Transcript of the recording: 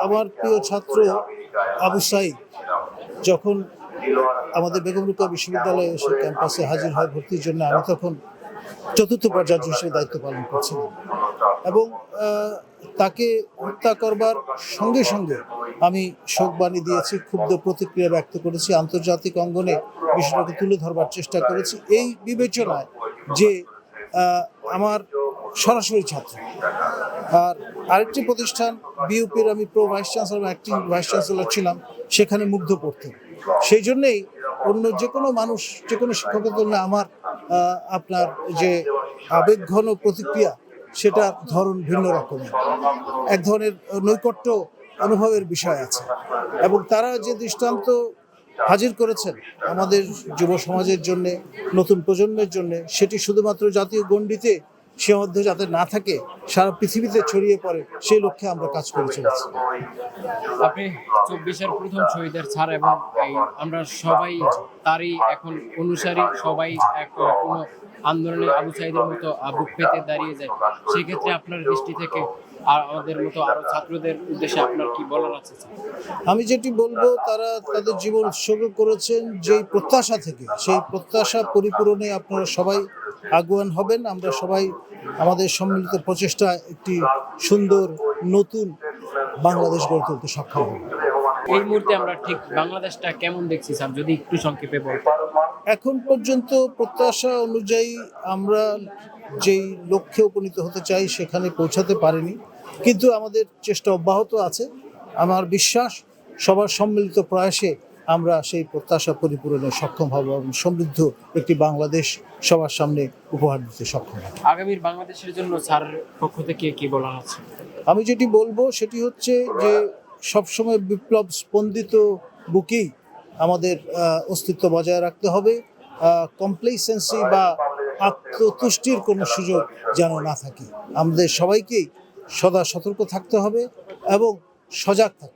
আমার প্রিয় ছাত্র আবু সাইদ যখন আমাদের বেগম রোকেয়া বিশ্ববিদ্যালয়ে এসে ক্যাম্পাসে হাজির হয় ভর্তির জন্য, আমি তখন চতুর্থ উপাচার্য হিসেবে দায়িত্ব পালন করছিলাম এবং তাকে হত্যা করবার সঙ্গে সঙ্গে আমি শোকবাণী দিয়েছি, ক্ষুব্ধ প্রতিক্রিয়া ব্যক্ত করেছি, আন্তর্জাতিক অঙ্গনে বিষয়টাকে তুলে ধরবার চেষ্টা করেছি এই বিবেচনায় যে আমার সরাসরি ছাত্র। আর আরেকটি প্রতিষ্ঠান বিউপির আমি pro vice chancellor, acting vice chancellor ছিলাম, সেখানে মুগ্ধ পড়তেন। সেই জন্যেই অন্য যে কোনো মানুষ, যে কোনো শিক্ষকের জন্য আমার আপনার যে আবেগঘন প্রতিক্রিয়া, সেটার ধরন ভিন্ন রকমের, এক ধরনের নৈকট্য অনুভবের বিষয় আছে। এবং তারা যে দৃষ্টান্ত হাজির করেছেন আমাদের যুব সমাজের জন্যে, নতুন প্রজন্মের জন্যে, সেটি শুধুমাত্র জাতীয় গণ্ডিতে সীমাবদ্ধ যাতে না থাকে, সারা পৃথিবীতে ছড়িয়ে পড়ে, সেই লক্ষ্যে আমরা কাজ করে চলেছি। আপনি 24-এর প্রথম শহীদের ছাড় এবং আমরা সবাই তারই এখন অনুসারী, সবাই এক কোনো আন্দোলনে আবু সাইদের মতো বুক পেতে দাঁড়িয়ে যায়। সেক্ষেত্রে আপনার দৃষ্টি থেকে আর আমাদের মতো আরো ছাত্রদের উদ্দেশ্যে আপনার কি বলার আছে? আমি যেটি বলবো, তারা তাদের জীবন উৎসর্গ করেছেন যেই প্রত্যাশা থেকে, সেই প্রত্যাশা পরিপূরণে আপনারা সবাই আগুয়ান হবেন। আমরা সবাই আমাদের সম্মিলিত প্রচেষ্টায় একটি সুন্দর নতুন বাংলাদেশ গড়ে তুলতে সক্ষম হব। এই মুহূর্তে আমরা ঠিক বাংলাদেশটা কেমন দেখছি স্যার, যদি একটু সংক্ষেপে বলতেন। এখন পর্যন্ত প্রত্যাশা অনুযায়ী আমরা যেই লক্ষ্যে উপনীত হতে চাই সেখানে পৌঁছাতে পারিনি, কিন্তু আমাদের চেষ্টা অব্যাহত আছে। আমার বিশ্বাস সবার সম্মিলিত প্রয়াসে আমরা সেই প্রত্যাশা পরিপূরণে সক্ষম হব এবং সমৃদ্ধ একটি বাংলাদেশ সবার সামনে উপহার দিতে সক্ষম হব। আগামীর বাংলাদেশের জন্য স্যারের পক্ষ থেকে কি বলার আছে? আমি যেটি বলবো সেটি হচ্ছে যে সবসময় বিপ্লব স্পন্দিত বুকেই আমাদের অস্তিত্ব বজায় রাখতে হবে। কমপ্লেসেন্সি বা আত্মতুষ্টির কোনো সুযোগ যেন না থাকে। আমাদের সবাইকেই সদা সতর্ক থাকতে হবে এবং সজাগ থাকতে হবে।